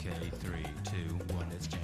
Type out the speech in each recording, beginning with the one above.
Okay, 3, 2, 1, let's jam.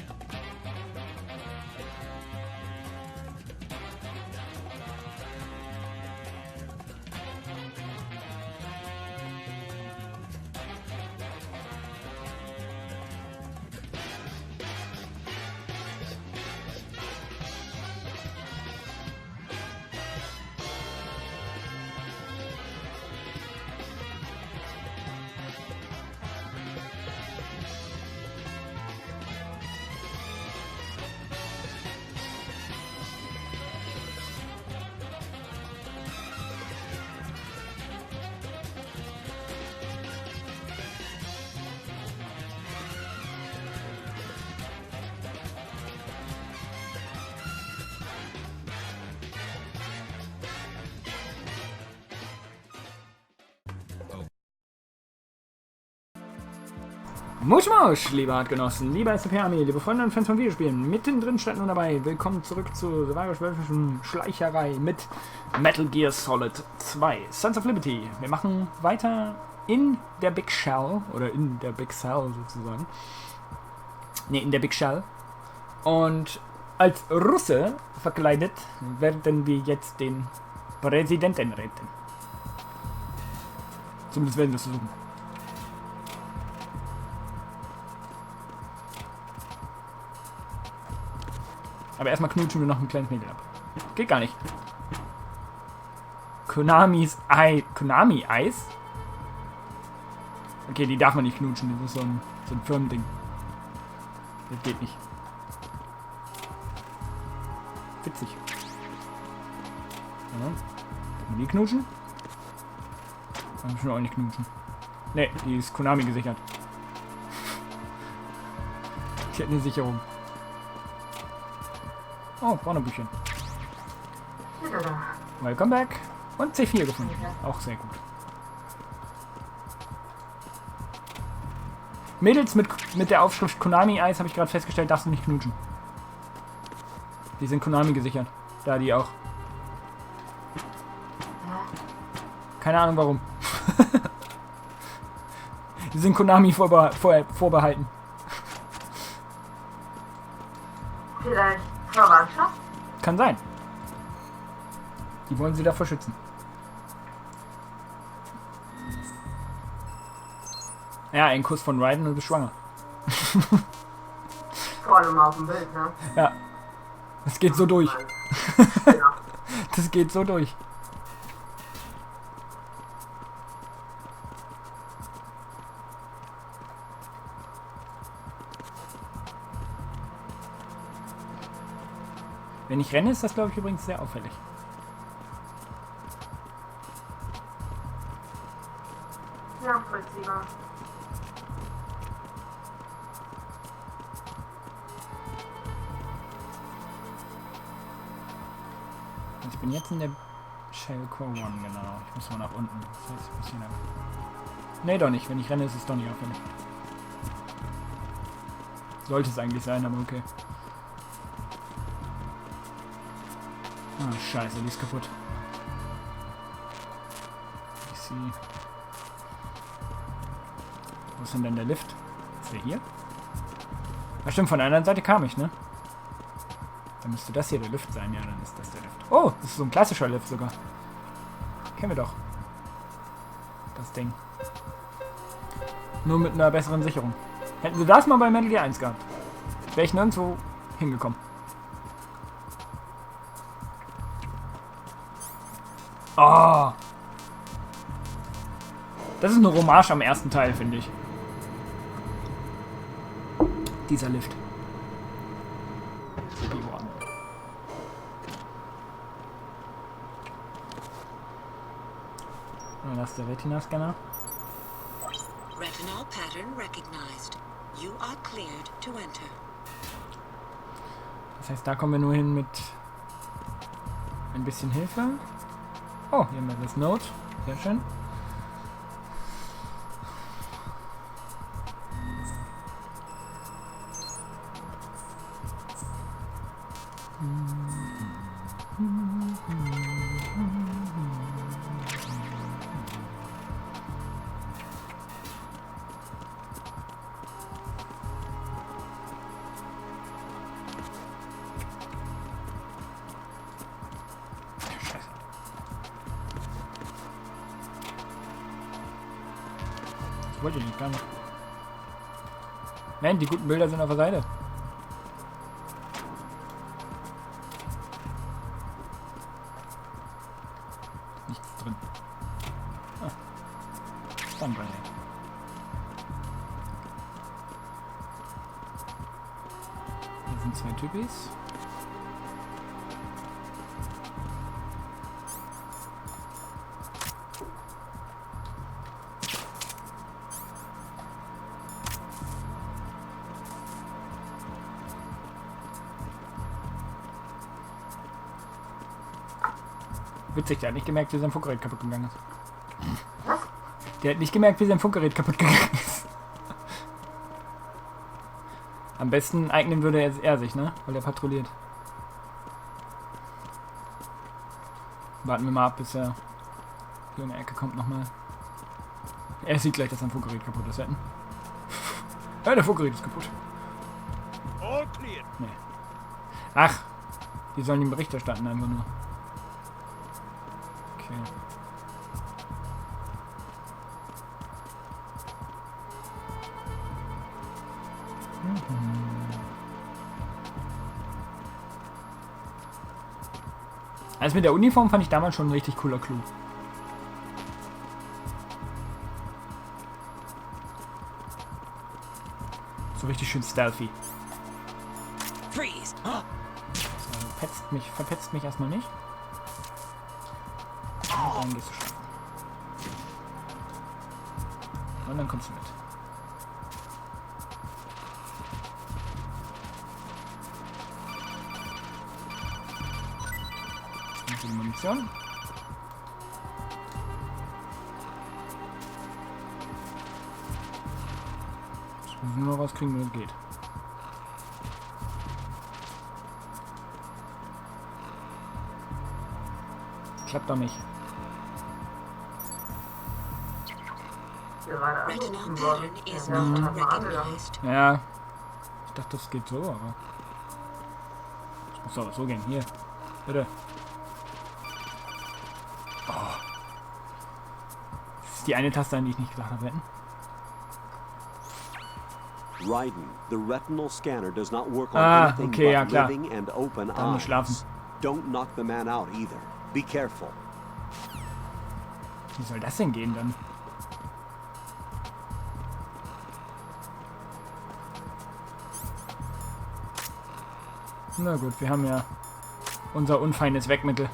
Moshi Mosh Liebe, artgenossen, liebe SLP-ARMY, liebe Freunde und Fans von Videospielen, mittendrin statt nur dabei. Willkommen zurück zur Silvarius Schleicherei mit Metal Gear Solid 2, Sons of Liberty. Wir machen weiter in der Big Shell, oder in der Big Cell sozusagen. Ne, in der Big Shell. Und als Russe verkleidet werden wir jetzt den Präsidenten retten. Zumindest werden wir es versuchen. Aber erstmal knutschen wir noch ein kleines Mädel ab. Geht gar nicht. Konami-Eis? Okay, die darf man nicht knutschen. Das ist so ein Firmending. Das geht nicht. Witzig. Ja. Kann man die knutschen? Kann ich schon auch nicht knutschen. Ne, die ist Konami gesichert. Die hat eine Sicherung. Oh, Pornobüchchen. Welcome back. Und C4 gefunden. Auch sehr gut. Mädels mit der Aufschrift Konami-Eis, habe ich gerade festgestellt, darfst du nicht knutschen. Die sind Konami gesichert. Da die auch. Keine Ahnung warum. Die sind Konami vorbehalten. Vielleicht Verwandtschaft? Kann sein. Die wollen sie davor schützen. Ja, ein Kuss von Raiden und du bist schwanger. Vor allem auf dem Bild, ne? Ja. Das geht so durch. Ja. Das geht so durch. Wenn ich renne, ist das, glaube ich, übrigens sehr auffällig. Ja, vollziehbar. Ich bin jetzt in der Shell Core 1, genau. Ich muss mal nach unten. Das heißt, ich muss hier nach... Nee, doch nicht. Wenn ich renne, ist es doch nicht auffällig. Sollte es eigentlich sein, aber okay. Ah, scheiße, die ist kaputt. Ich sehe. Wo ist denn der Lift? Ist der hier? Ah, stimmt, von der anderen Seite kam ich, ne? Dann müsste das hier der Lift sein. Ja, dann ist das der Lift. Oh, das ist so ein klassischer Lift sogar. Kennen wir doch. Das Ding. Nur mit einer besseren Sicherung. Hätten sie das mal bei Metal Gear 1 gehabt, wäre ich nirgendwo hingekommen. Oh. Das ist eine Hommage am ersten Teil, finde ich. Dieser Lift. Und das ist der Retina-Scanner. Retinal pattern recognized. You are cleared to enter. Das heißt, da kommen wir nur hin mit ein bisschen Hilfe. Oh, hier haben wir das Note. Sehr schön. wollte ich nicht, gar nicht. Nein, die guten Bilder sind auf der Seite. Nichts drin. Ah. Dann rein. Hier sind 2 Typis. Witzig, der hat nicht gemerkt, wie sein Funkgerät kaputt gegangen ist. Der hat nicht gemerkt, wie sein Funkgerät kaputt gegangen ist. Am besten eignen würde er sich, ne? Weil er patrouilliert. Warten wir mal ab, bis er hier in der Ecke kommt nochmal. Er sieht gleich, dass sein Funkgerät kaputt ist. Ja, der Funkgerät ist kaputt. Nee. Ach, die sollen ihm Bericht erstatten, einfach nur. Okay. Also mit der Uniform fand ich damals schon ein richtig cooler Clou. So richtig schön stealthy. Freeze. So, verpetzt mich erstmal nicht. Und dann gehst du schlafen. Und dann kommst du mit. Und die Munition. Jetzt müssen wir nur rauskriegen, wie es geht. Klappt doch nicht. Gerade Retinal angerufen worden. pattern is Ja, not hat mal angegangen. recognized. Ja. Ich dachte, das geht so, aber. Das muss aber so gehen. Hier. Bitte. Oh. Das ist die eine Taste, an die ich nicht gedacht habe. Raiden, the retinal scanner does not work on Ah, anything okay, ja but klar. living and open Dann nicht schlafen. eyes. Don't knock the man out either. Be careful. Wie soll das denn gehen dann? Na gut, wir haben ja unser unfeines Wegmittel.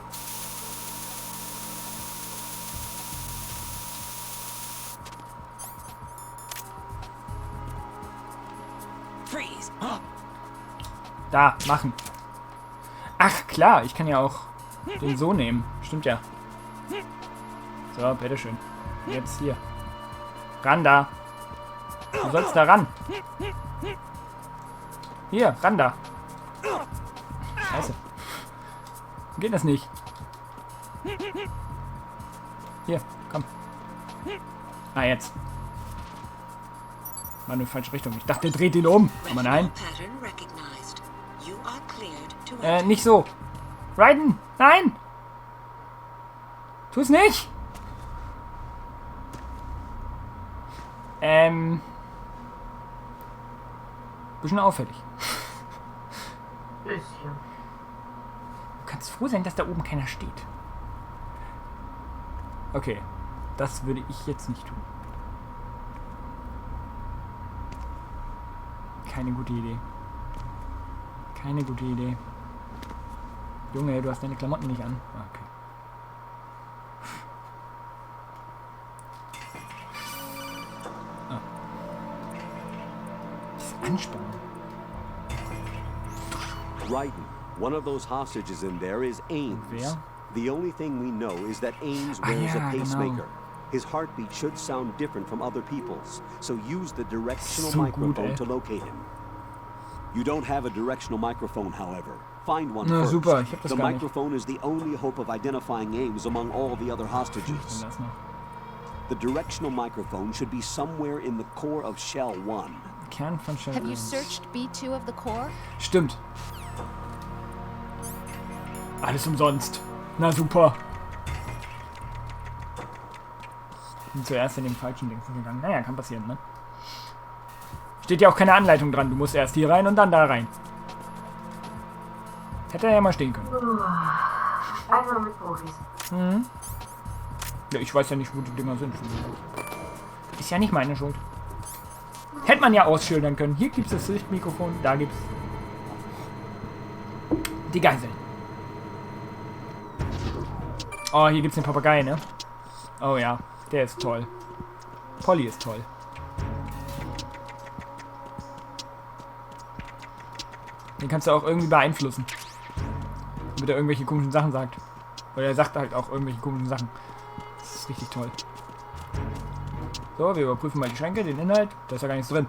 Freeze. Da, machen. Ach, klar, ich kann ja auch den so nehmen. Stimmt ja. So, bitteschön. Jetzt hier. Ran da. Du sollst da ran. Hier, ran da. Scheiße. Geht das nicht? Hier, komm. Ah, jetzt. War nur falsche Richtung. Ich dachte, der dreht ihn um. Aber nein. Pattern recognized. You are cleared to enter. Nicht so. Raiden! Nein! Tu's nicht! Bisschen auffällig. Bisschen. Du kannst froh sein, dass da oben keiner steht. Okay. Das würde ich jetzt nicht tun. Keine gute Idee. Keine gute Idee. Junge, du hast deine Klamotten nicht an. Ah, okay. Ah. Das ist Anspannung. Raiden, one of those hostages in there is Ames. Wer? The only thing we know is that Ames Ah, wears ja, a genau. pacemaker. His heartbeat should sound different from other people's, so use the directional So gut, microphone ey. to locate him. You don't have a directional microphone, however. Find one Na, first. super, ich hab das The gar nicht. microphone is the only hope of identifying Ames among all the other hostages. Das noch. The directional microphone should be somewhere in the core of Shell 1. Kern von Shell. Have you searched B2 of the core? Stimmt. Alles umsonst. Na super. Bin zuerst in den falschen Dings gegangen. Naja, kann passieren, ne? Steht ja auch keine Anleitung dran. Du musst erst hier rein und dann da rein. Hätte er ja mal stehen können. Einmal mit Profis. Mhm. Ja, ich weiß ja nicht, wo die Dinger sind. Ist ja nicht meine Schuld. Hätte man ja ausschildern können. Hier gibt es das Lichtmikrofon, da gibt es die Geiseln. Oh, hier gibt es den Papagei, ne? Oh ja, der ist toll. Polly ist toll. Den kannst du auch irgendwie beeinflussen. Damit er irgendwelche komischen Sachen sagt. Oder er sagt halt auch irgendwelche komischen Sachen. Das ist richtig toll. So, wir überprüfen mal die Schränke, den Inhalt. Da ist ja gar nichts drin.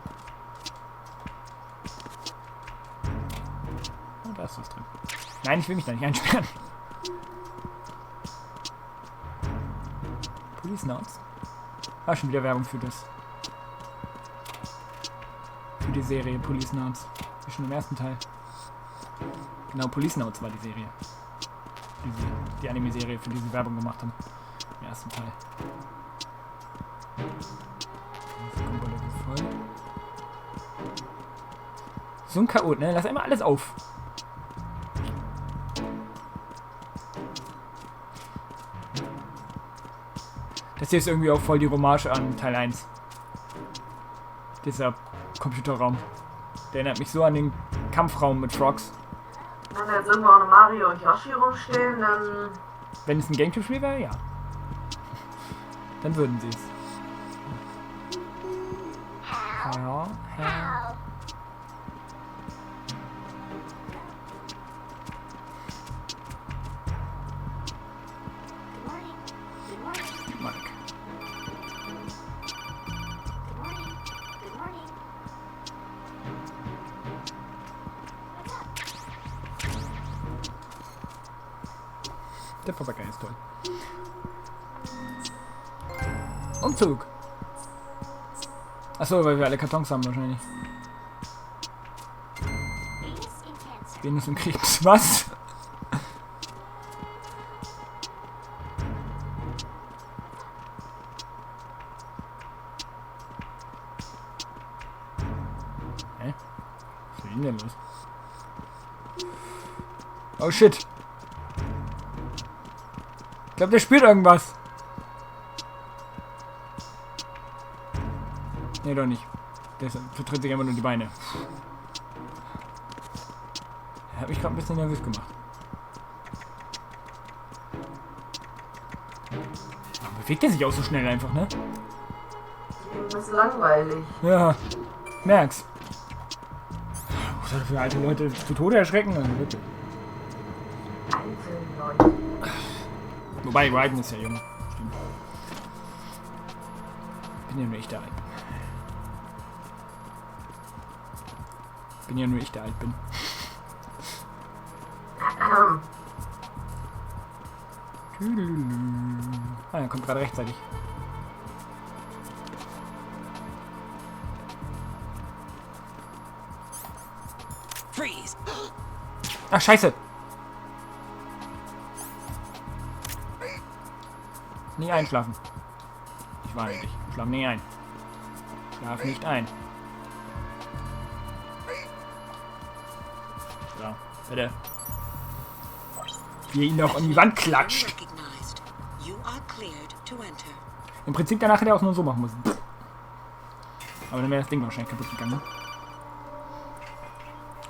Oh, da ist was drin. Nein, ich will mich da nicht einsperren. Police Notes. Ah, schon wieder Werbung für das. Für die Serie Police Notes. Das ist schon im ersten Teil. Genau, Police Notes war die Serie. Die Anime-Serie, für die sie Werbung gemacht haben. Im ersten Teil. So ein Chaot, ne? Lass immer alles auf. Das hier ist irgendwie auch voll die Hommage an Teil 1. Dieser Computerraum. Der erinnert mich so an den Kampfraum mit Frogs. Wenn jetzt irgendwo auch noch Mario und Yoshi rumstehen, dann... Wenn es ein Gamecube-Spiel wäre, ja. Dann würden sie es. Ja, ja. Mark. Der Papagei ist toll. Umzug. Achso, weil wir alle Kartons haben wahrscheinlich. Venus im Krebs. Was? Hä? Was ist denn los? Oh shit. Ich glaube, der spürt irgendwas. Nee, doch nicht. Der vertritt sich einfach nur die Beine. Er hat mich gerade ein bisschen nervös gemacht. Aber bewegt er sich auch so schnell einfach, ne? Das ist langweilig. Ja, merk's. Was soll für alte Leute zu Tode erschrecken? Also bitte. Alte Leute. Wobei, Ryden ist ja jung. Stimmt. Bin ja nur ich, der alt bin. Bin ja nur ich, der alt bin. Ah, er kommt gerade rechtzeitig. Freeze! Ach, scheiße! Nie einschlafen. Ich warne dich. Schlaf nie ein. Schlaf nicht ein. So, bitte. Wie er ihn noch an die Wand klatscht. Recognized. You are cleared to enter. Im Prinzip danach hätte er auch nur so machen müssen. Aber dann wäre das Ding wahrscheinlich kaputt gegangen.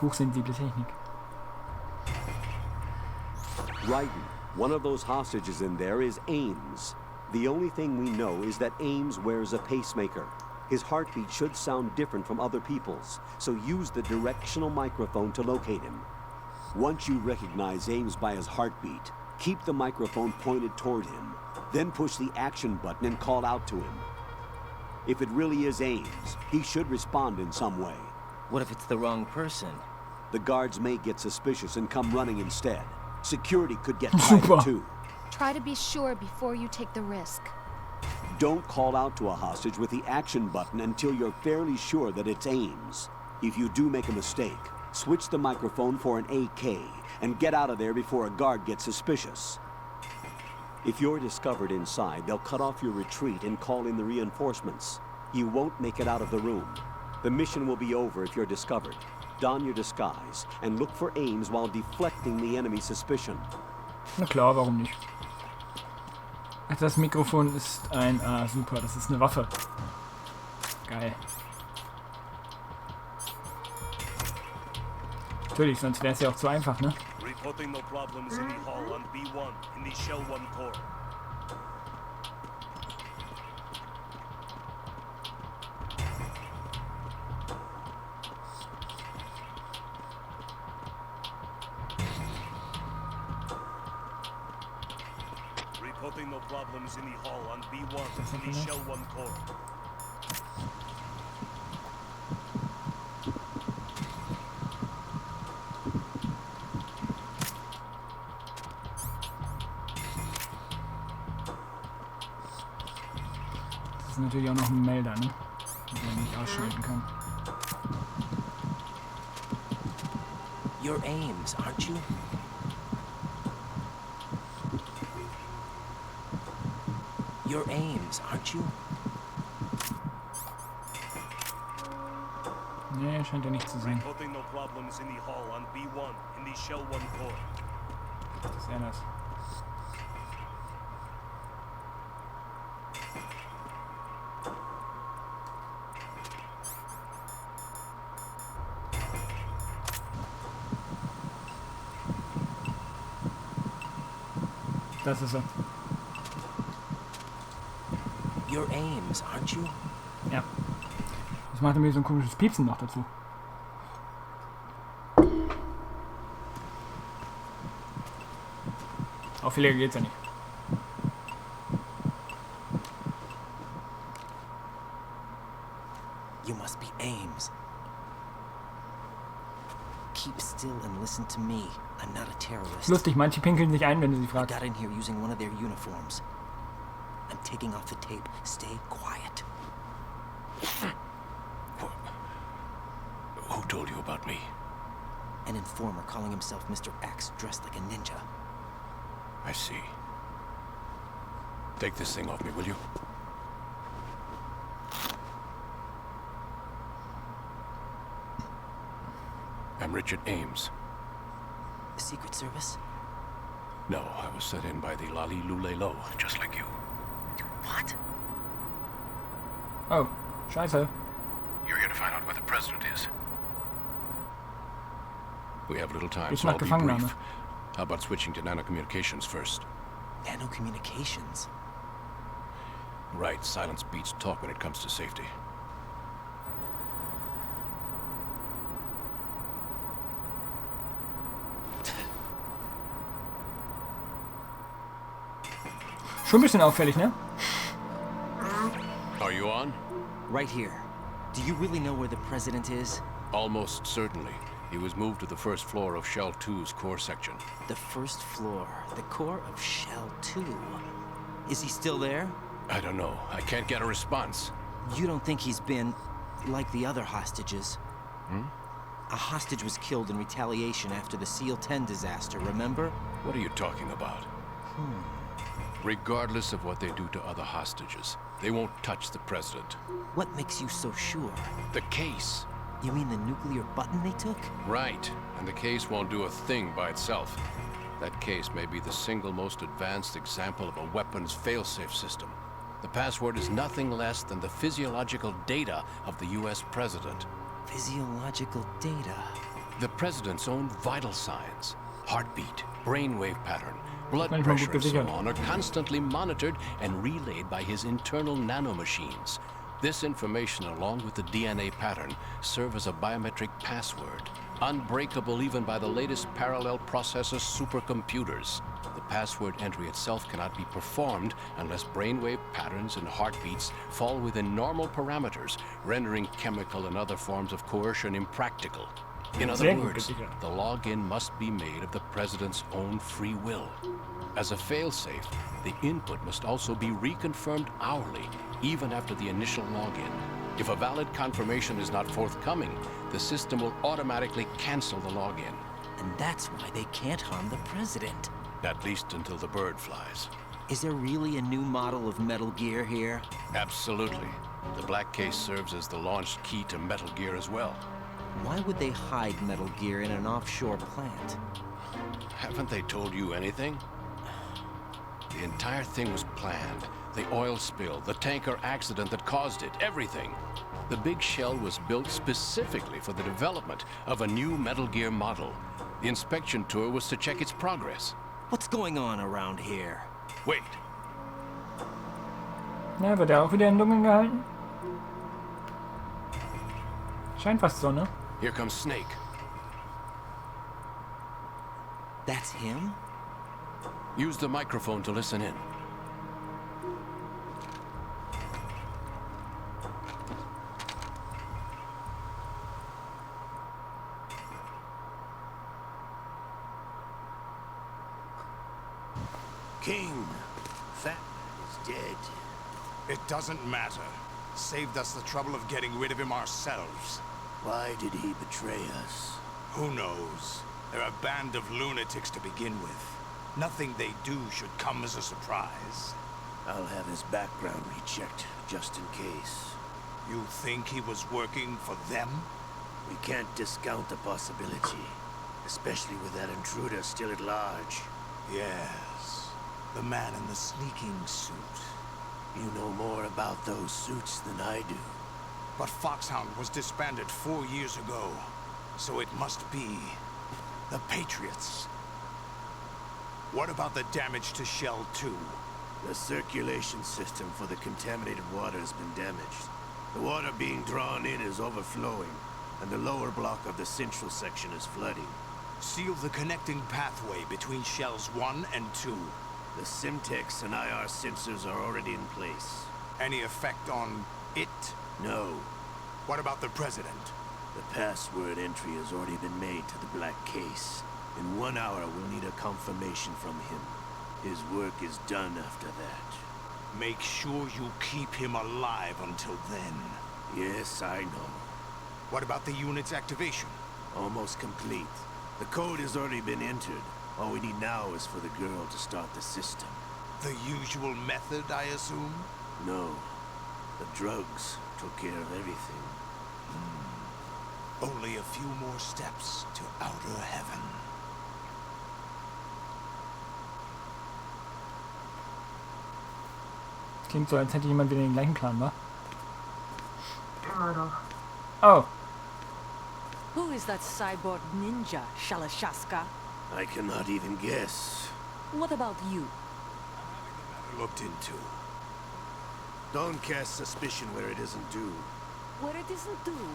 Hochsensible Technik. Ryden, one of those hostages in there is Ames. The only thing we know is that Ames wears a pacemaker. His heartbeat should sound different from other people's, so use the directional microphone to locate him. Once you recognize Ames by his heartbeat, keep the microphone pointed toward him, then push the action button and call out to him. If it really is Ames, he should respond in some way. What if it's the wrong person? The guards may get suspicious and come running instead. Security could get Super. tired too. Try to be sure before you take the risk. Don't call out to a hostage with the action button until you're fairly sure that it's Ames. If you do make a mistake, switch the microphone for an AK and get out of there before a guard gets suspicious. If you're discovered inside, they'll cut off your retreat and call in the reinforcements. You won't make it out of the room. The mission will be over if you're discovered. Don your disguise and look for Ames while deflecting the enemy's suspicion. Na klar, warum nicht? Ach, das Mikrofon ist ein... Ah, super, das ist eine Waffe. Geil. Natürlich, sonst wäre es ja auch zu einfach, ne? Reporting no problems in the hall on B1 in the Shell 1 core. Reporting no problems in the hall on B1 in the Shell 1 core. Das ist natürlich auch noch ein Melder, ne? Den man nicht ausschalten kann. You're Ames, aren't you? You're Ames, aren't you? Nee, scheint ja nicht zu sein. Reporting no problems in the hall on B1 in the Shell 1 core. Das ist er das. Das ist er. You're Ames, aren't you? Ja. Das macht nämlich so ein komisches Piepsen noch dazu. Auffälliger geht's ja nicht. You must be Ames. Keep still and listen to me. I'm not a terrorist. Lustig, manche pinkeln sich ein, wenn du sie I fragst. got in here using one of their uniforms. I'm taking off the tape. Stay quiet. Who told you about me? An informer calling himself Mr. X, dressed like a ninja. I see. Take this thing off me, will you? I'm Richard Ames. The Secret Service? No, I was sent in by the Lali Lule Lo, just like you. What? Oh, scheiße. You're here to find out where the president is. We have little time, Ich so mach I'll be Gefangennahme. brief. How about switching to nanocommunications first? Nanocommunications? Right, silence beats talk when it comes to safety. Schon ein bisschen auffällig, ne? Are you on? Right here. Do you really know where the president is? Almost certainly. He was moved to the first floor of Shell 2's core section. The first floor. The core of Shell 2. Is he still there? I don't know. I can't get a response. You don't think he's been like the other hostages? A hostage was killed in retaliation after the SEAL 10 disaster, remember? What are you talking about? Regardless of what they do to other hostages, they won't touch the president. What makes you so sure? The case. You mean the nuclear button they took? Right. And the case won't do a thing by itself. That case may be the single most advanced example of a weapons failsafe system. The password is nothing less than the physiological data of the US president. Physiological data. The president's own vital signs, heartbeat, brainwave pattern, blood Manchmal pressure, gut and so gesichert. on, are constantly monitored and relayed by his internal nanomachines. This information, along with the DNA pattern, serve as a biometric password, unbreakable even by the latest parallel processor supercomputers. The password entry itself cannot be performed unless brainwave patterns and heartbeats fall within normal parameters, rendering chemical and other forms of coercion impractical. In other Sehr gut words, gesichert. the login must be made of the president's own free will. As a failsafe, the input must also be reconfirmed hourly, even after the initial login. If a valid confirmation is not forthcoming, the system will automatically cancel the login. And that's why they can't harm the president. At least until the bird flies. Is there really a new model of Metal Gear here? Absolutely. The black case serves as the launch key to Metal Gear as well. Why would they hide Metal Gear in an offshore plant? Haven't they told you anything? The entire thing was planned. The oil spill, the tanker accident that caused it, everything. The big shell was built specifically for the development of a new Metal Gear model. The inspection tour was to check its progress. What's going on around here? Wait, Ja, wird er auch wieder in Dunkeln gehalten? Scheint fast so, ne? here comes Snake. That's him? Use the microphone to listen in. King, that is dead. It doesn't matter. Saved us the trouble of getting rid of him ourselves. Why did he betray us? Who knows? They're a band of lunatics to begin with. Nothing they do should come as a surprise. I'll have his background rechecked, just in case. You think he was working for them? We can't discount the possibility, especially with that intruder still at large. Yes. The man in the sneaking suit. You know more about those suits than I do. But Foxhound was disbanded 4 years ago. So it must be the Patriots. What about the damage to Shell 2? The circulation system for the contaminated water has been damaged. The water being drawn in is overflowing, and the lower block of the central section is flooding. Seal the connecting pathway between Shells 1 and 2. The Simtex and IR sensors are already in place. Any effect on it? No. What about the President? The password entry has already been made to the black case. In 1 hour, we'll need a confirmation from him. His work is done after that. Make sure you keep him alive until then. Yes, I know. What about the unit's activation? Almost complete. The code has already been entered. All we need now is for the girl to start the system. The usual method, I assume? No. The drugs took care of everything. Only a few more steps to outer heaven. Klingt so, als hätte jemand wieder den gleichen Plan, wa? Immer doch. Oh, Who is that cyborg ninja, Shalashaska? I cannot even guess. What about you? Looked into. Don't cast suspicion where it isn't due. Where it isn't due,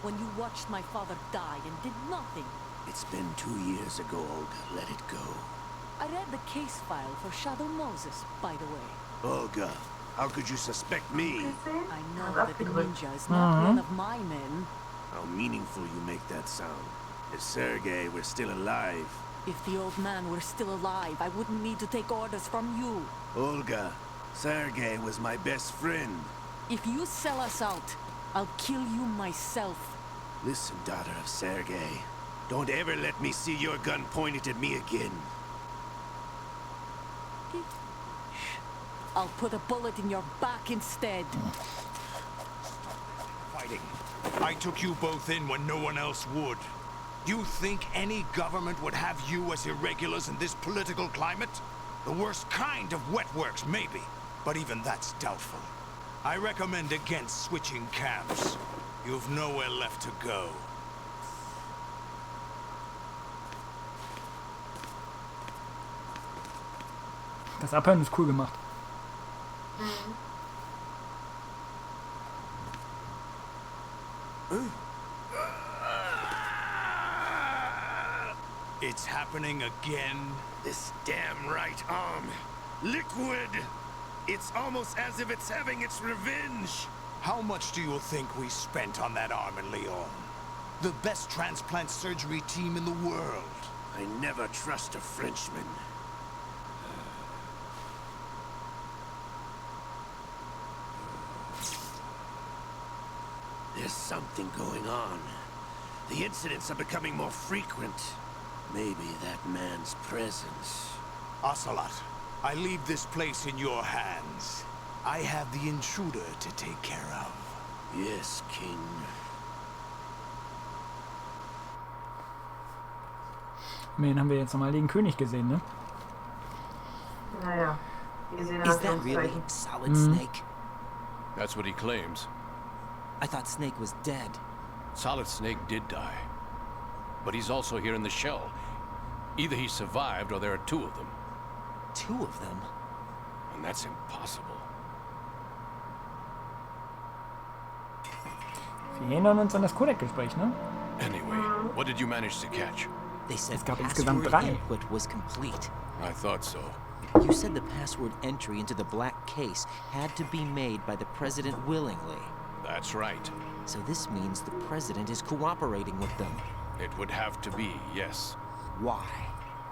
when you watched my father die and did nothing. It's been 2 years ago, Olga. Let it go. I read the case file for Shadow Moses, by the way. Olga, how could you suspect me? I know that the ninja is not one of my men. How meaningful you make that sound. If Sergei were still alive... If the old man were still alive, I wouldn't need to take orders from you. Olga, Sergei was my best friend. If you sell us out, I'll kill you myself. Listen, daughter of Sergei. Don't ever let me see your gun pointed at me again. I'll put a bullet in your back instead. Fighting. I took you both in when no one else would. You think any government would have you as irregulars in this political climate? The worst kind of wet works, maybe. But even that's doubtful. I recommend against switching camps. You've nowhere left to go. das Abhören ist cool gemacht. It's happening again. This damn right arm. Liquid! It's almost as if it's having its revenge. How much do you think we spent on that arm in Lyon? The best transplant surgery team in the world. I never trust a Frenchman. There's something going on. The incidents are becoming more frequent. Maybe that man's presence. Ocelot, I leave this place in your hands. I have the intruder to take care of. Yes, King. Immerhin haben wir jetzt nochmal den König gesehen, ne? Naja, wir sehen Is that really Anführungszeichen. Solid Snake? That's what he claims. I thought Snake was dead. Solid Snake did die. But he's also here in the shell. Either he survived or there are two of them. Two of them? And that's impossible. Wir erinnern uns an das Codec-Gespräch, ne? Anyway, what did you manage to catch? They said Es gab insgesamt password 3. input was complete. I thought so. You said the password entry into the black case had to be made by the president willingly. That's right. So this means the president is cooperating with them. It would have to be, yes. Why?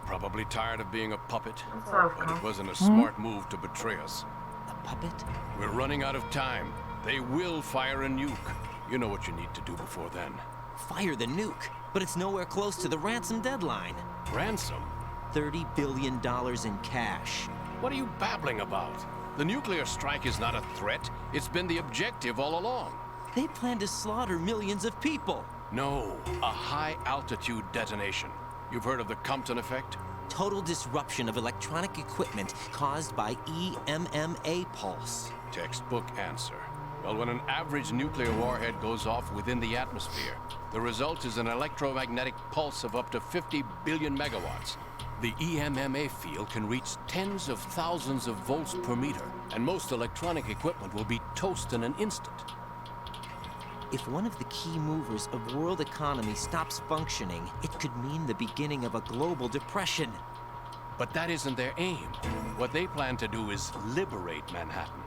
Probably tired of being a puppet, So, but it wasn't a smart move to betray us. A puppet? We're running out of time. They will fire a nuke. You know what you need to do before then. Fire the nuke, but it's nowhere close to the ransom deadline. Ransom? $30 billion in cash. What are you babbling about? The nuclear strike is not a threat. It's been the objective all along. They plan to slaughter millions of people. No, a high-altitude detonation. You've heard of the Compton effect? Total disruption of electronic equipment caused by EMMA pulse. Textbook answer. Well, when an average nuclear warhead goes off within the atmosphere, the result is an electromagnetic pulse of up to 50 billion megawatts. The EMMA field can reach tens of thousands of volts per meter, and most electronic equipment will be toast in an instant. If one of the key movers of world economy stops functioning, it could mean the beginning of a global depression. But that isn't their aim. What they plan to do is liberate Manhattan.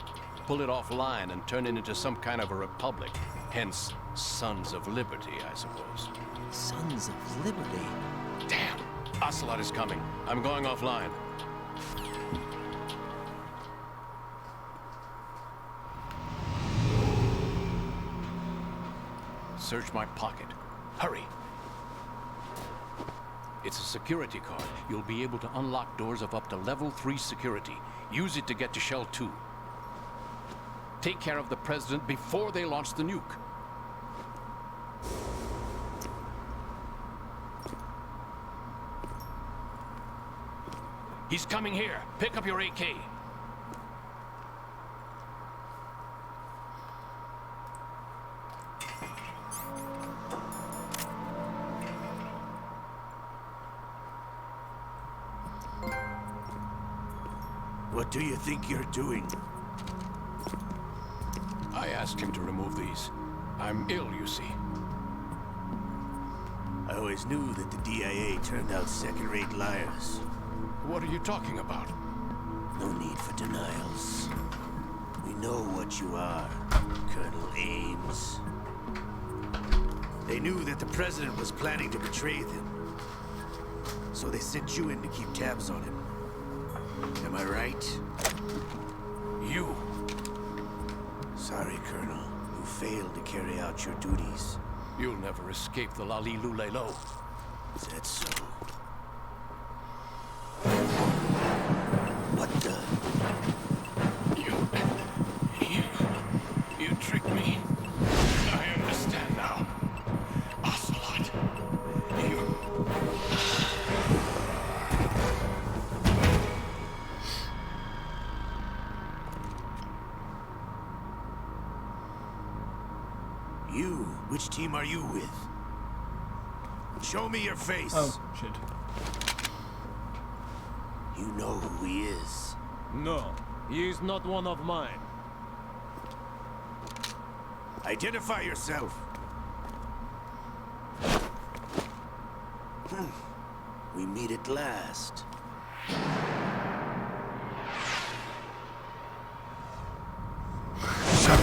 Pull it offline and turn it into some kind of a republic. Hence, Sons of Liberty, I suppose. Sons of Liberty? Damn! Ocelot is coming. I'm going offline. Search my pocket. Hurry! It's a security card. You'll be able to unlock doors of up to level 3 security. Use it to get to Shell 2. Take care of the president before they launch the nuke. He's coming here. Pick up your AK. What do you think you're doing? I asked him to remove these. I'm ill, you see. I always knew that the DIA turned out second-rate liars. What are you talking about? No need for denials. We know what you are, Colonel Ames. They knew that the president was planning to betray them. So they sent you in to keep tabs on him. Am I right? You. Sorry, Colonel. You failed to carry out your duties. You'll never escape the Lali-Lulelo. Is that so? What the? You tricked me. I understand now. Ocelot. You? Which team are you with? Show me your face. Oh, shit. You know who he is. No, he is not one of mine. Identify yourself. We meet at last.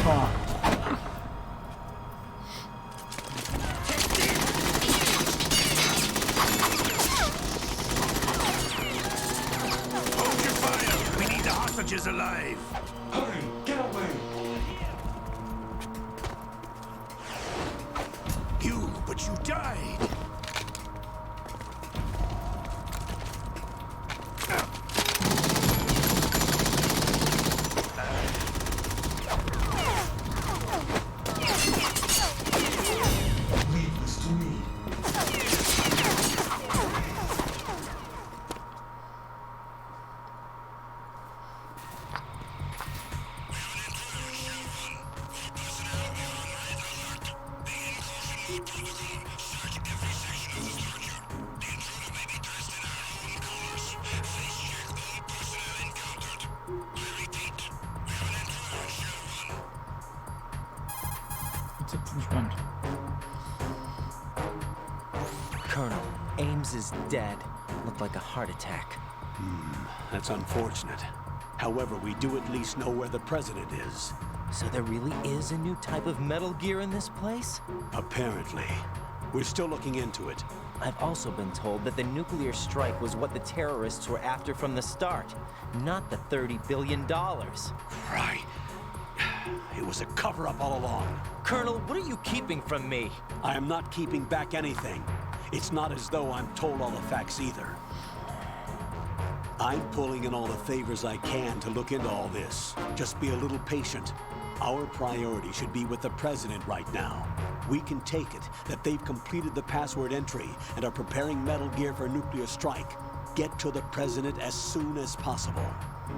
Oh. Hold your fire! We need the hostages alive! Hurry, get away! But you died! Jetzt wird's entspannt. Colonel, Ames is dead. Looked like a heart attack. That's unfortunate. However, we do at least know where the president is. So there really is a new type of Metal Gear in this place? Apparently. We're still looking into it. I've also been told that the nuclear strike was what the terrorists were after from the start, not the $30 billion. Right. It was a cover-up all along. Colonel, what are you keeping from me? I am not keeping back anything. It's not as though I'm told all the facts either. I'm pulling in all the favors I can to look into all this. Just be a little patient. Our priority should be with the president right now. We can take it that they've completed the password entry and are preparing Metal Gear for nuclear strike. Get to the president as soon as possible.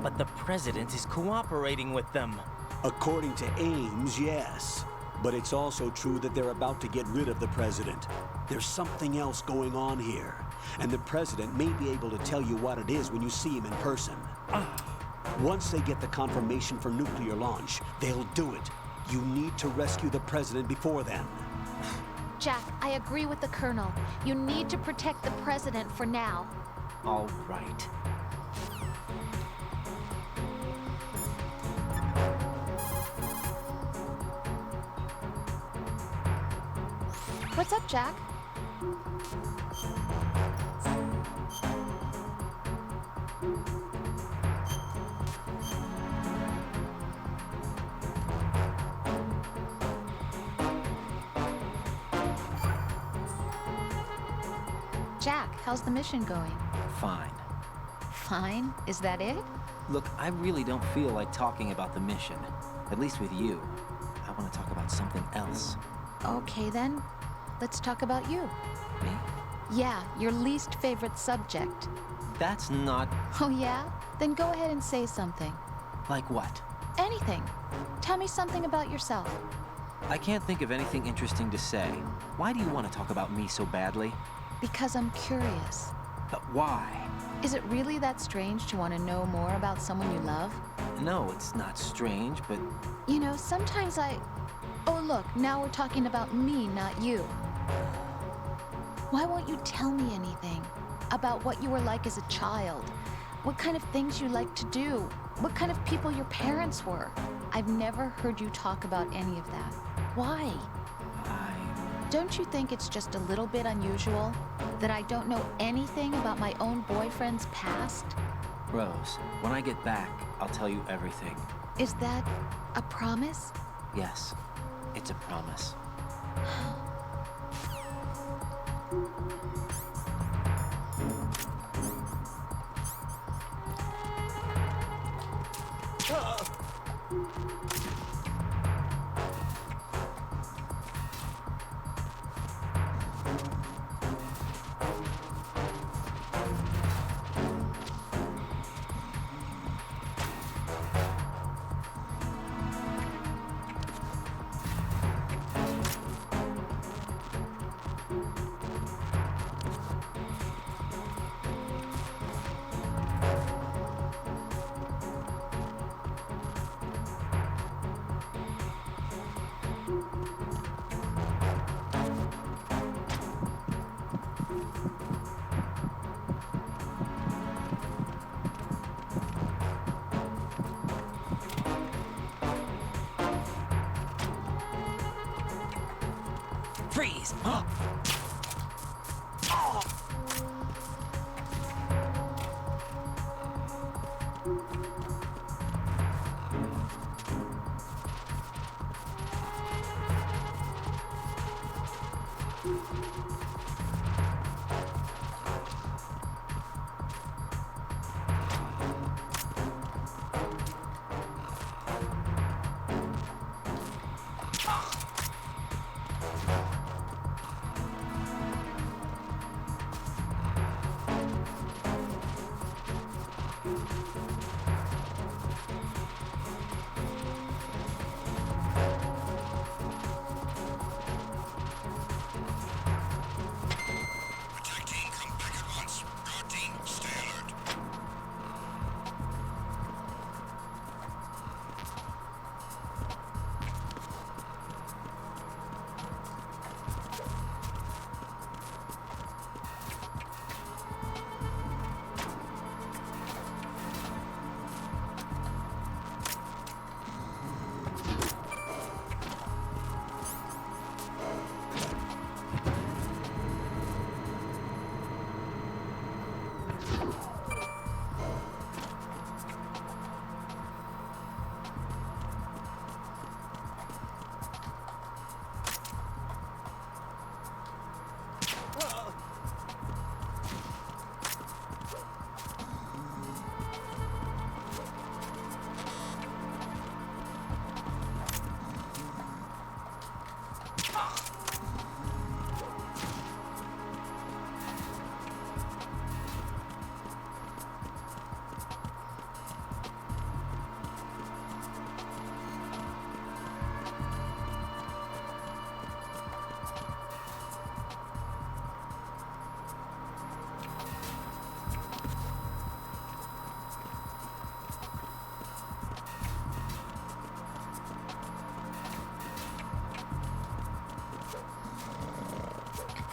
But the president is cooperating with them. According to Ames, yes. But it's also true that they're about to get rid of the president. There's something else going on here. And the president may be able to tell you what it is when you see him in person. Once they get the confirmation for nuclear launch, they'll do it. You need to rescue the president before then. Jack, I agree with the Colonel. You need to protect the President for now. All right. What's up, Jack? Jack, how's the mission going? Fine. Fine? Is that it? Look, I really don't feel like talking about the mission. At least with you. I want to talk about something else. Okay then, let's talk about you. Me? Yeah, your least favorite subject. That's not... Oh yeah? Then go ahead and say something. Like what? Anything. Tell me something about yourself. I can't think of anything interesting to say. Why do you want to talk about me so badly? Because I'm curious. But why? Is it really that strange to want to know more about someone you love? No, it's not strange, but... You know, sometimes Oh look, now we're talking about me, not you. Why won't you tell me anything? About what you were like as a child? What kind of things you like to do? What kind of people your parents were? I've never heard you talk about any of that. Why? Don't you think it's just a little bit unusual that I don't know anything about my own boyfriend's past? Rose, when I get back, I'll tell you everything. Is that a promise? Yes, it's a promise. Freeze! Huh? Oh.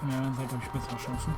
Von der anderen Seite habe ich bessere Chancen.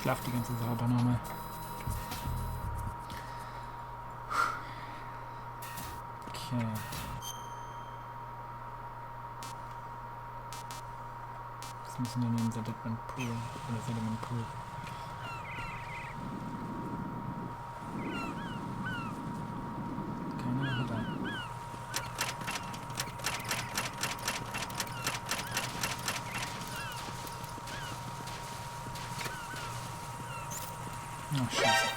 Schlaf die ganze Sache dann nochmal. Okay. Das müssen wir nehmen, Sediment Pool oder Sediment Pool. Keine hat er. Oh, Scheiße.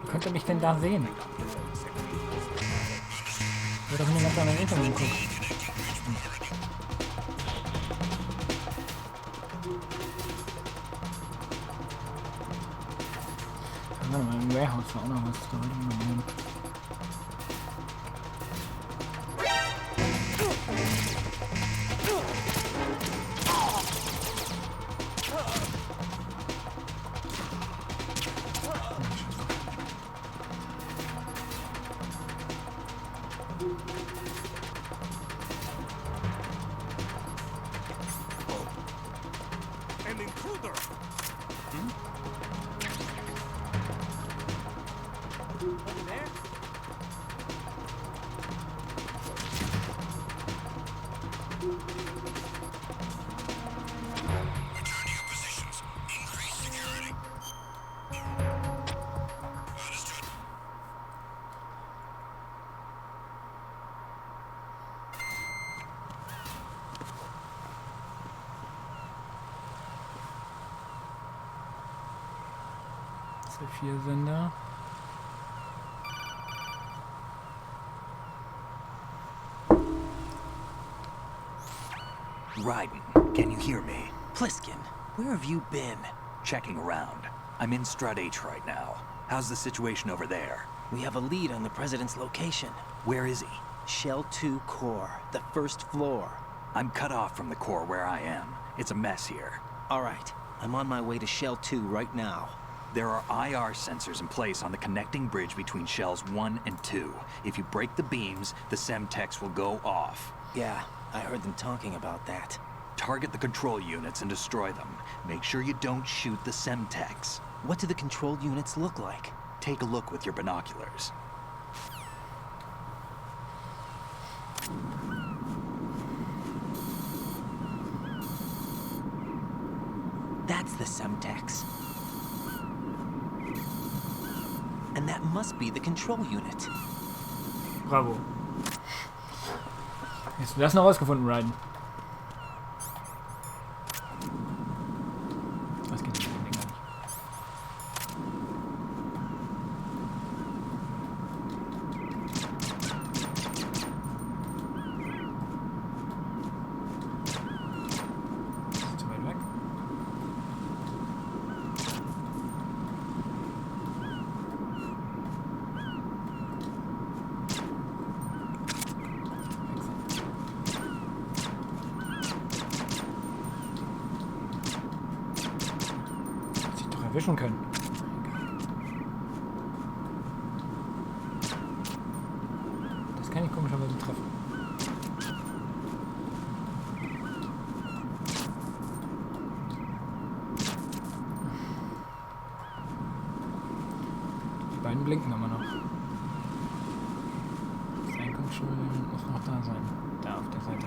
Wie könnt ihr mich denn da sehen? Ich werde doch in eine ganz andere Richtung geguckt. Warte mal, im Warehouse war auch noch was da drin. SLP-Sender. Raiden, can you hear me? Pliskin, where have you been? Checking around. I'm in Strut H right now. How's the situation over there? We have a lead on the president's location. Where is he? Shell 2 core, the first floor. I'm cut off from the core where I am. It's a mess here. All right, I'm on my way to Shell 2 right now. There are IR sensors in place on the connecting bridge between Shells 1 and 2. If you break the beams, the Semtex will go off. Yeah, I heard them talking about that. Target the control units and destroy them. Make sure you don't shoot the Semtex. What do the control units look like? Take a look with your binoculars. That's the Semtex. And that must be the control unit. Bravo. Hast du das noch rausgefunden, Raiden? Das geht nicht, gar nicht. Zu weit weg. erwischen können. Das kann ich komischerweise treffen. Die beiden blinken immer noch. Das Einkommensschild muss noch da sein. Da auf der Seite.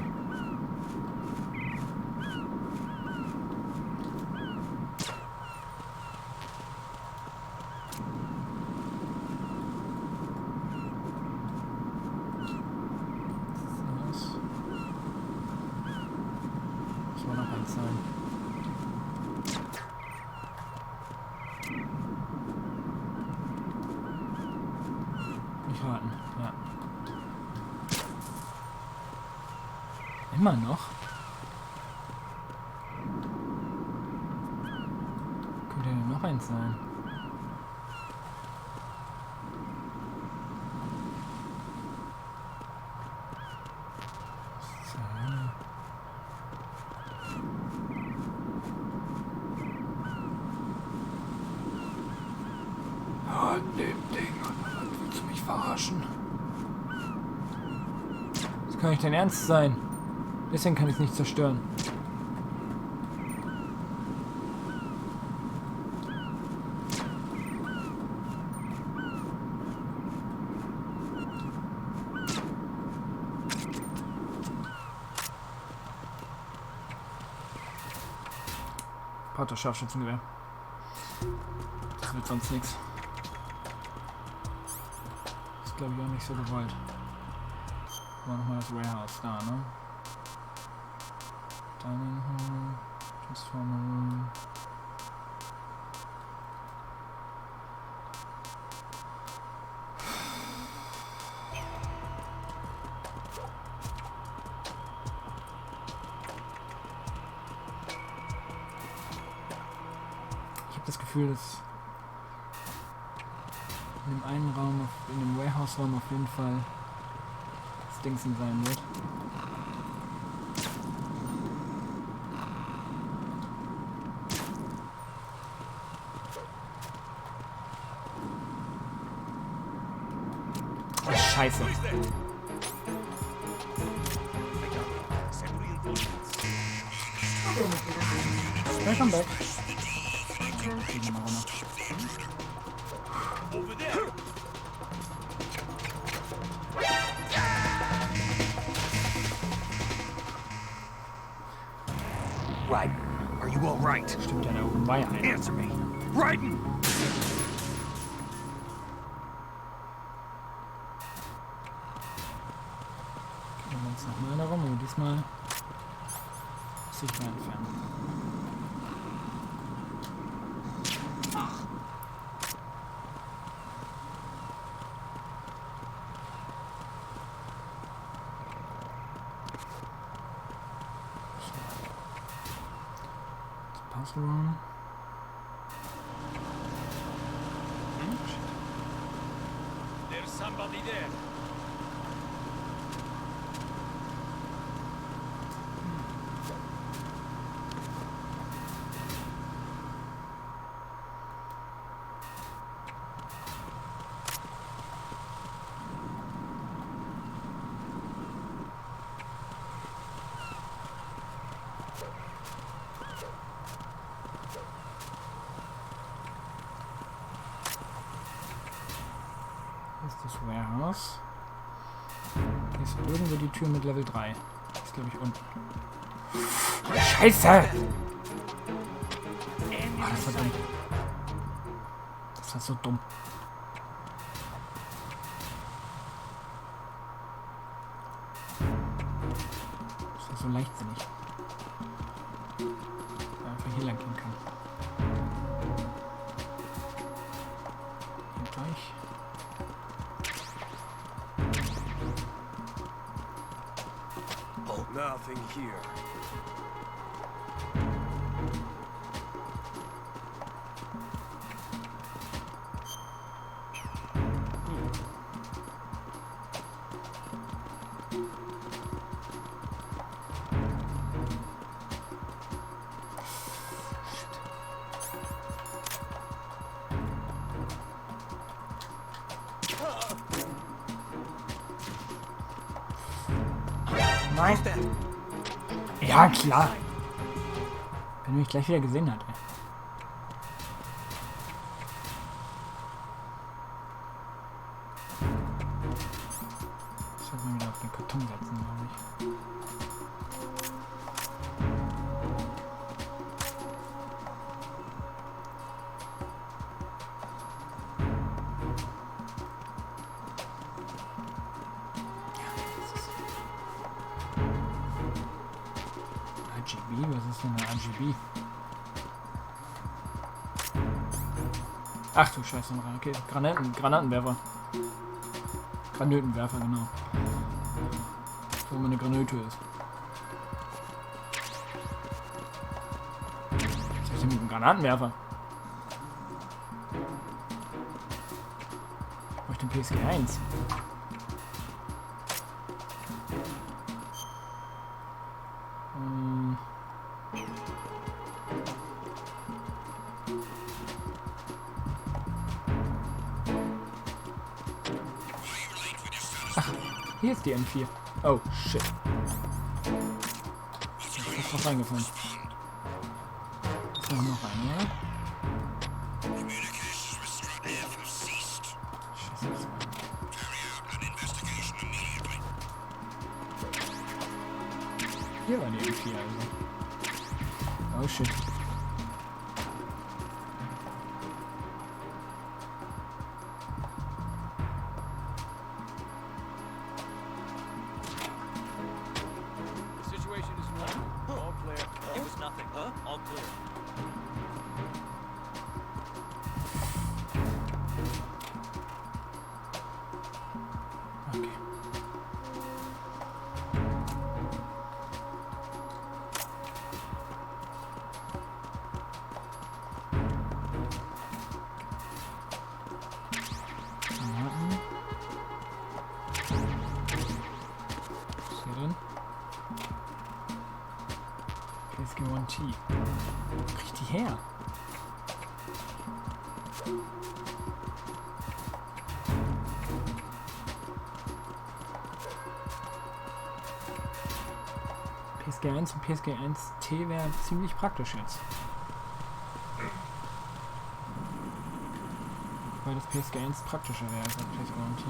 Nicht warten, ja. Immer noch? Könnte ja noch eins sein. An dem Ding, willst du mich verarschen? Das kann nicht dein Ernst sein. Deswegen kann ich es nicht zerstören. Pater Scharfschützengewehr. Das wird sonst nichts. Das ist, glaube ich, auch nicht so gewollt. War nochmal das Warehouse da, ne? Dining Hall, Transformer Room. Ich habe das Gefühl, dass in dem einen Raum, in dem Warehouse-Raum auf jeden Fall das Dingsen sein wird. Scheiße. Welcome back. Right. Are you all right? Stimmt ja, da oben war ja einer. Answer me. Raiden! Nochmal darum, aber diesmal muss ich mal entfernen. Puzzle Room. There's somebody there. Das Warehouse. Hier ist irgendwo die Tür mit Level 3. Das ist, glaube ich, unten. Scheiße! Oh, das war dumm. Das war so dumm. Das war so leichtsinnig. Dass man einfach hier lang gehen kann. Hier gleich. Nothing here. Nein. Ja, klar. Wenn er mich gleich wieder gesehen hat, ey. Ich sollte mal wieder auf den Karton setzen, glaube ich. RGB? Was ist denn eine RGB? Ach du Scheiße, okay. Granatenwerfer. Granatenwerfer, genau. Wo immer eine Granate ist. Was ist denn mit dem Granatenwerfer? Ich brauche den PSG 1. Hier ist die M4. Oh, shit. Ich hab fast drauf reingefallen. Ist noch eine, oder? Hier war die M4 also. Oh, shit. Wo krieg ich die her? PSG 1 und PSG 1T wäre ziemlich praktisch jetzt. Weil das PSG 1 praktischer wäre als das PSG 1T.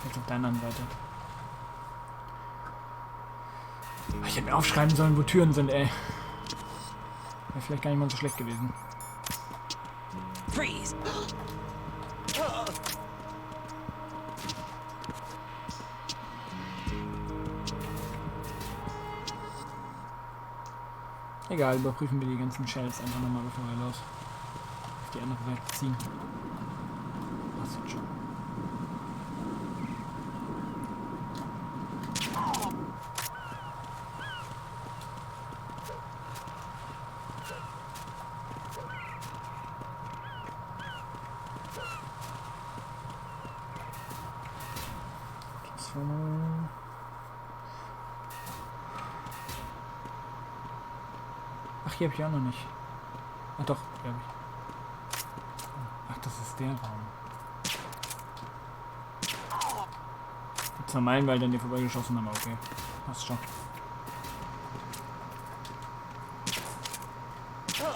Auf der anderen Seite. Ich hätte mir aufschreiben sollen, wo Türen sind, ey. Wäre vielleicht gar nicht mal so schlecht gewesen. Freeze! Egal, überprüfen wir die ganzen Shells einfach nochmal, bevor wir los auf die andere Seite ziehen. Was jetzt schon? Ach, hier habe ich auch noch nicht. Ach doch, hier habe ich. Ach, das ist der Raum. Jetzt noch Meilenwald an dir vorbeigeschossen, aber okay. Passt schon. Das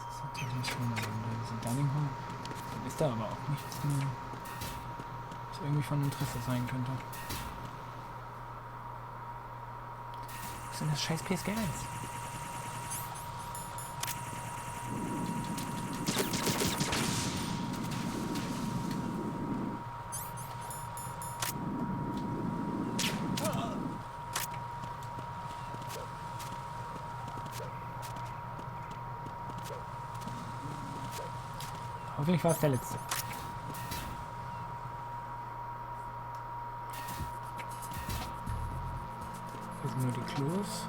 ist natürlich nicht wunderbar. Diese Dining Hall. Dann ist da aber auch nichts mehr, was irgendwie von Interesse sein könnte. Wo ist denn das scheiß PSG 1? Hoffentlich war es der letzte. Hier sind nur die Klos.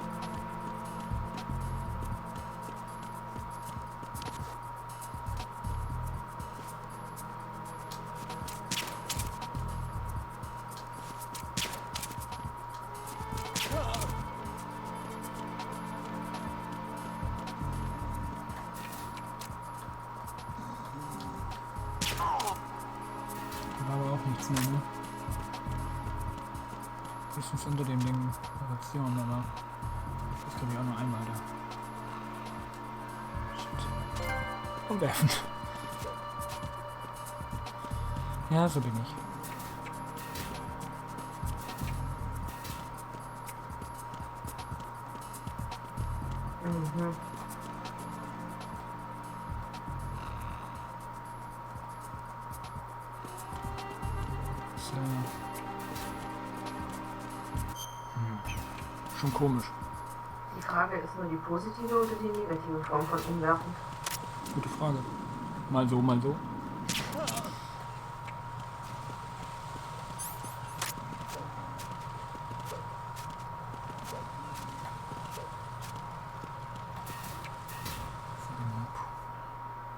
nichts mehr, ne? Höchstens unter dem Ding Operation, aber das ist glaube ich auch nur einmal da. Shit. Und werfen. Ja, so bin ich. Mhm. So. Schon komisch. Die Frage ist nur die positive oder die negative Form von umwerfen. Gute Frage. Mal so, mal so.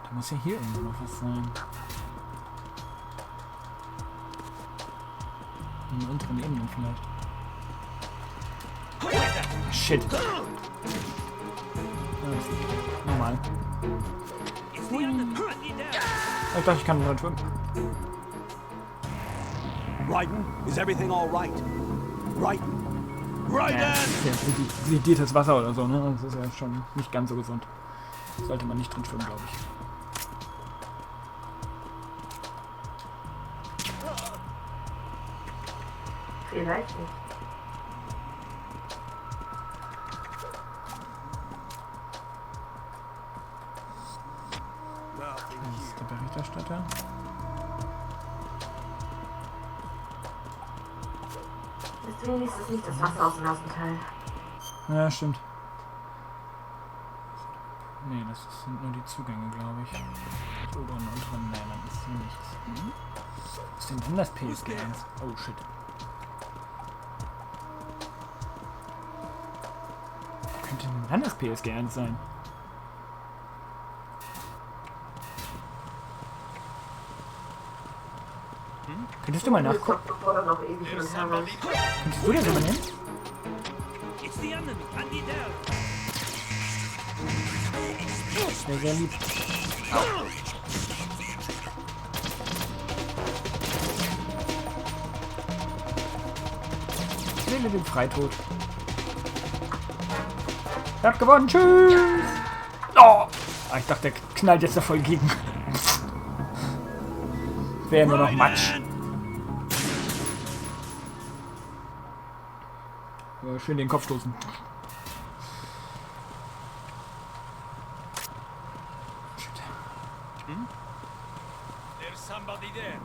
Da muss ja hier irgendwo noch was sein. In den unteren Ebenen vielleicht. Shit. Normal. Ich dachte, ich kann nur schwimmen. Raiden, is everything all right? Raiden! Raiden! Ja, sediertes Wasser oder so, ne? Das ist ja schon nicht ganz so gesund. Sollte man nicht drin schwimmen, glaube ich. Vielleicht nicht. Das ist der Berichterstatter. Ist wenigstens nicht das Wasser aus dem ersten Teil. Ja, stimmt. Nee, das sind nur die Zugänge, glaube ich. Die oberen und unteren, nee, dann ist hier nichts. Was ist denn das PSG 1? Oh shit. Wo könnte denn dann das PSG 1 sein? Könntest du mal nachgucken? Könntest du das übernehmen? Sehr, sehr lieb. Ich wähle den Freitod. Er hat gewonnen. Tschüss. Oh. Ah, ich dachte, der knallt jetzt da voll gegen. Wäre nur noch Matsch. Schön den Kopf stoßen. Shit. There's somebody there.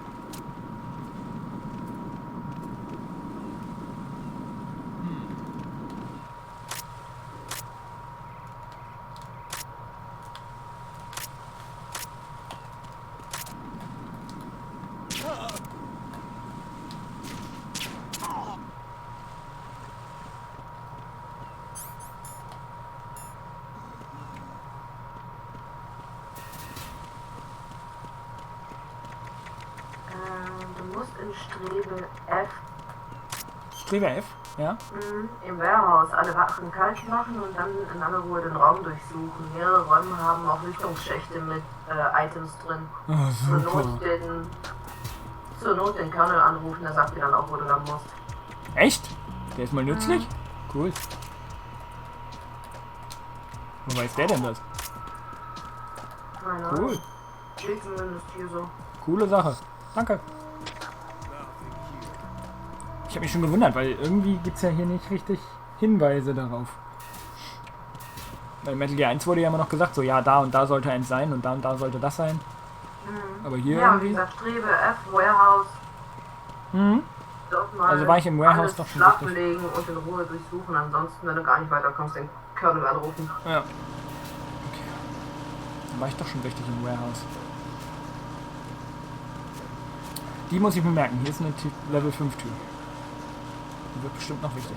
Du musst in Strebe F. Strebe F? Ja? Im Warehouse alle Wachen kalt machen und dann in aller Ruhe den Raum durchsuchen. Mehrere Räume haben auch Lüftungsschächte mit Items drin. Oh, super. Zur Not den Colonel anrufen, der sagt dir dann auch, wo du lang musst. Echt? Der ist mal nützlich? Cool. Wo weiß der denn das? Keine Cool. Ahnung. Steht zumindest hier so. Coole Sache. Danke. Ich habe mich schon gewundert, weil irgendwie gibt es ja hier nicht richtig Hinweise darauf. Bei Metal Gear 1 wurde ja immer noch gesagt, so ja, da und da sollte eins sein und da sollte das sein. Aber hier ja, irgendwie... wie gesagt, Strebe F, Warehouse. Dort mal Also war ich im Warehouse alles doch schon schlafen richtig. legen und in Ruhe durchsuchen. Ansonsten, wenn du gar nicht weiterkommst, den Colonel anrufen. Ja. Okay. Dann war ich doch schon richtig im Warehouse. Die muss ich mir merken. Hier ist eine Level 5 Tür. Die wird bestimmt noch wichtig.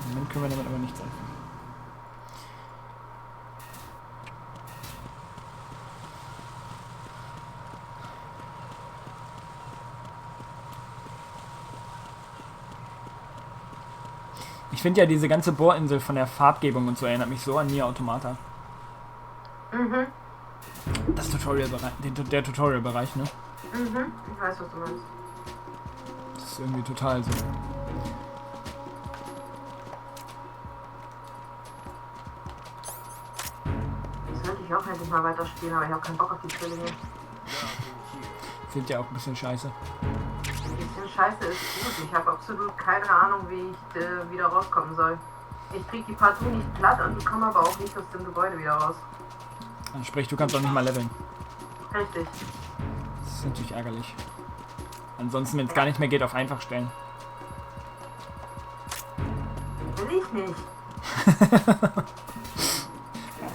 Im Moment können wir damit aber nichts anfangen. Ich finde ja diese ganze Bohrinsel von der Farbgebung und so erinnert mich so an Nier Automata. Das Tutorial-Bereich, der Tutorial-Bereich, ne? Mhm, ich weiß, was du meinst. Das ist irgendwie total so. Das könnte ich auch endlich mal weiterspielen, aber ich habe keinen Bock auf die Zwillinge. Sind ja auch ein bisschen scheiße. Ein bisschen scheiße ist gut. Ich habe absolut keine Ahnung, wie ich wieder rauskommen soll. Ich krieg die Partout nicht platt und ich komme aber auch nicht aus dem Gebäude wieder raus. Also sprich, du kannst auch nicht mal leveln. Richtig. Das ist natürlich ärgerlich. Ansonsten, wenn es gar nicht mehr geht, auf einfach stellen. Will ich nicht.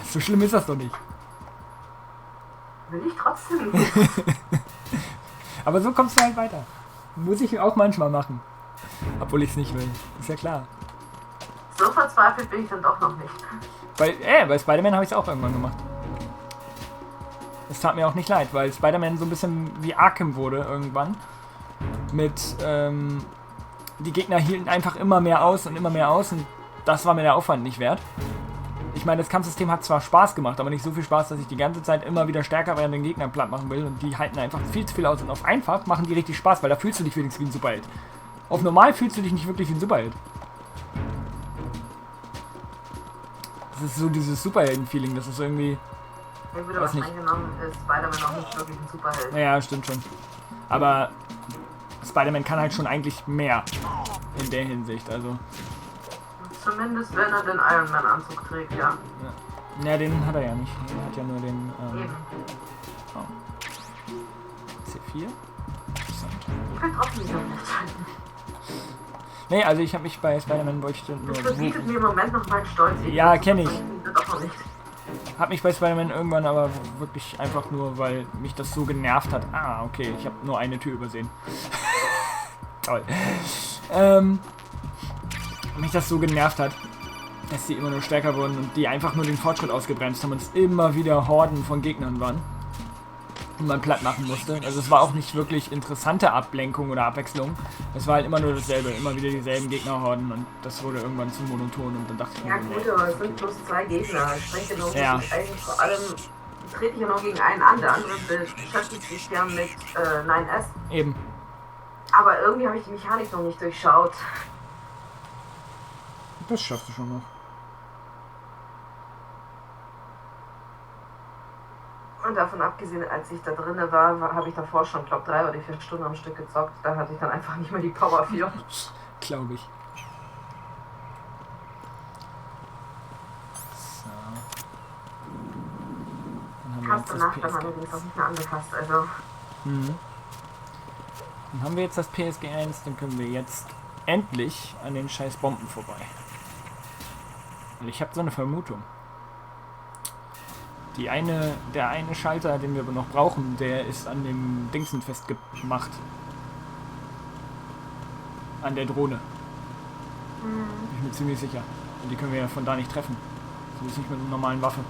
So schlimm ist das doch nicht. Will ich trotzdem nicht. Aber so kommst du halt weiter. Muss ich auch manchmal machen. Obwohl ich es nicht will. Ist ja klar. So verzweifelt bin ich dann doch noch nicht. Bei Spider-Man habe ich es auch irgendwann gemacht. Es tat mir auch nicht leid, weil Spider-Man so ein bisschen wie Arkham wurde irgendwann. Mit, die Gegner hielten einfach immer mehr aus und das war mir der Aufwand nicht wert. Ich meine, das Kampfsystem hat zwar Spaß gemacht, aber nicht so viel Spaß, dass ich die ganze Zeit immer wieder stärker während den Gegnern platt machen will und die halten einfach viel zu viel aus und auf einfach machen die richtig Spaß, weil da fühlst du dich wenigstens wie ein Superheld. Auf normal fühlst du dich nicht wirklich wie ein Superheld. Das ist so dieses Superhelden-Feeling, das ist irgendwie... Ich würde was eingenommen, ist Spider-Man auch nicht wirklich ein Superheld. Ja, stimmt schon. Aber Spider-Man kann halt schon eigentlich mehr in der Hinsicht, also... Zumindest wenn er den Iron Man Anzug trägt, ja. Ja, den hat er ja nicht. Er hat ja nur den... Eben. Oh. C4? Interessant. Ich will trotzdem nicht aufhalten. Nee, also ich habe mich bei Spider-Man bräuchte nur... Das verbietet mir im Moment noch meinen Stolz. Ja, kenne ich. Doch noch nicht. Hab mich bei Spider-Man irgendwann aber wirklich einfach nur, weil mich das so genervt hat. Ah, okay, ich habe nur eine Tür übersehen. Toll. Mich das so genervt hat, dass die immer nur stärker wurden und die einfach nur den Fortschritt ausgebremst haben und es immer wieder Horden von Gegnern waren. Und man platt machen musste. Also es war auch nicht wirklich interessante Ablenkung oder Abwechslung. Es war halt immer nur dasselbe, immer wieder dieselben Gegnerhorden und das wurde irgendwann zu monoton und dann dachte ich mir... Ja gut, aber es sind bloß 2 Gegner. Streng genommen ja. Eigentlich vor allem trete ich ja nur gegen einen an, der andere beschäftigt sich ja mit 9S. Eben. Aber irgendwie habe ich die Mechanik noch nicht durchschaut. Das schaffst du schon noch. Und davon abgesehen, als ich da drinne war, habe ich davor schon, glaube 3 oder 4 Stunden am Stück gezockt. Da hatte ich dann einfach nicht mehr die Power für. Glaube ich. So. Dann haben wir Hast danach dann allerdings auch nicht mehr angefasst, also... Mhm. Dann haben wir jetzt das PSG1, dann können wir jetzt endlich an den scheiß Bomben vorbei. Und ich habe so eine Vermutung. Der eine Schalter, den wir aber noch brauchen, der ist an dem Dingsen festgemacht. An der Drohne. Bin ich mir ziemlich sicher. Und die können wir ja von da nicht treffen. So ist nicht mit einer normalen Waffe.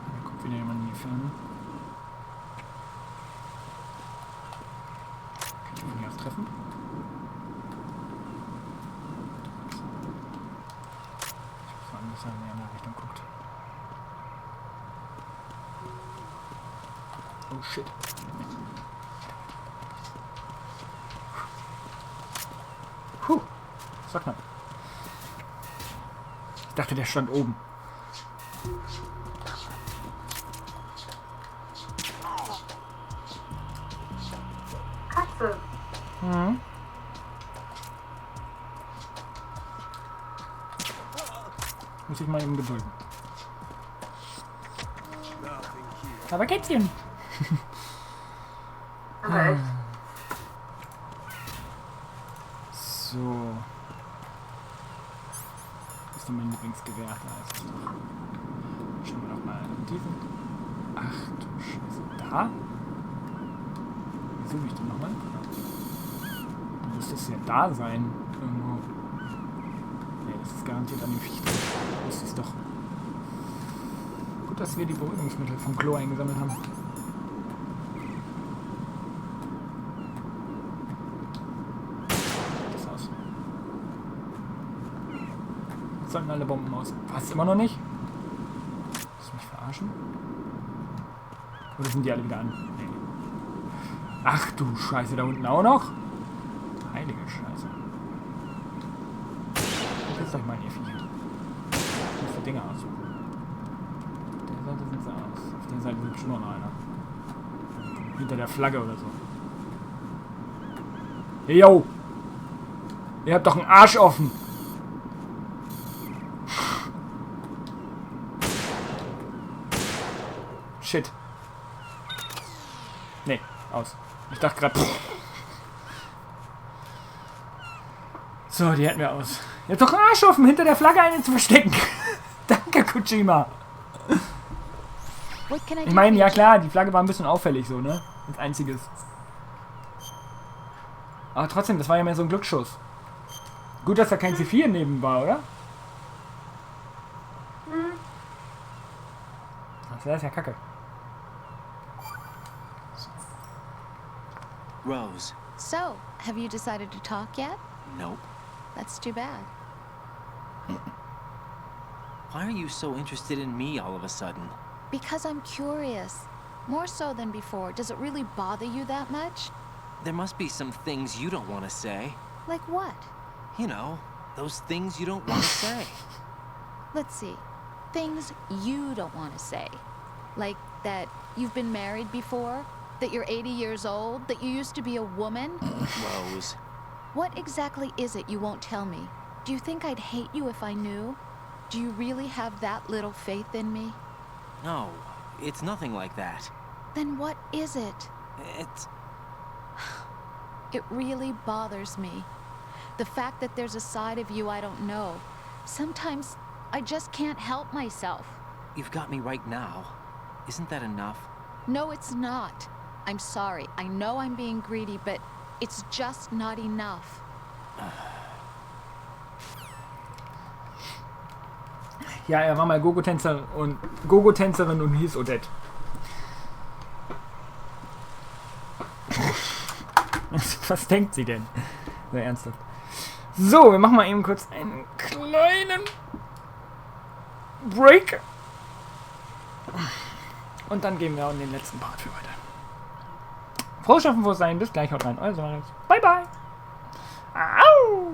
Da kommt wieder jemand in die Ferne. Kann ich von hier aus treffen? Ich muss sagen, dass er in die andere Richtung guckt. Oh shit. Puh, das war knapp. Ich dachte, der stand oben. Katze. Mhm. Muss ich mal eben gedulden. Aber Kätzchen. Aber echt. So. Das ist doch mein Lieblingsgewehr. Da ist es doch. Schauen wir doch mal diesen. Ach du Scheiße. Da? Wie suche ich denn nochmal? Dann müsste es ja da sein. Irgendwo. Nee, das ist garantiert an dem Viech drin. Das ist doch. Gut, dass wir die Beruhigungsmittel vom Klo eingesammelt haben. sollten alle Bomben aus. Was, immer noch nicht? Willst du mich verarschen? Oder sind die alle wieder an? Nee. Ach du Scheiße, da unten auch noch? Heilige Scheiße. Jetzt euch mal ihr Viecher. Ich muss die Dinger aussuchen. Auf der Seite sind sie aus. Auf der Seite sind schon noch einer. Hinter der Flagge oder so. Hey, yo! Ihr habt doch einen Arsch offen! Shit. Nee, aus. Ich dachte gerade. So, die hätten wir aus. Ihr habt doch einen Arsch offen, hinter der Flagge einen zu verstecken. Danke, Kojima. Ich meine, ja klar, die Flagge war ein bisschen auffällig so, ne? Als einziges. Aber trotzdem, das war ja mehr so ein Glücksschuss. Gut, dass da kein C4 neben war, oder? Das ist ja kacke. Rose. So, have you decided to talk yet? Nope. That's too bad. Why are you so interested in me all of a sudden? Because I'm curious. More so than before. Does it really bother you that much? There must be some things you don't want to say. Like what? You know, those things you don't want to say. Let's see. Things you don't want to say. Like that you've been married before? That you're 80 years old? That you used to be a woman? Rose. What exactly is it you won't tell me? Do you think I'd hate you if I knew? Do you really have that little faith in me? No, it's nothing like that. Then what is it? It's... It really bothers me. The fact that there's a side of you I don't know. Sometimes I just can't help myself. You've got me right now. Isn't that enough? No, it's not. I'm sorry. I know I'm being greedy, but it's just not enough. Ja, er war mal Gogo-Tänzerin und hieß Odette. Was denkt sie denn? Sehr ernsthaft. So, wir machen mal eben kurz einen kleinen Break. Und dann gehen wir in den letzten Part für heute. Frohes Schaffen, frohes Sein. Bis gleich, haut rein. Euer Silvarius. Bye, bye. Au!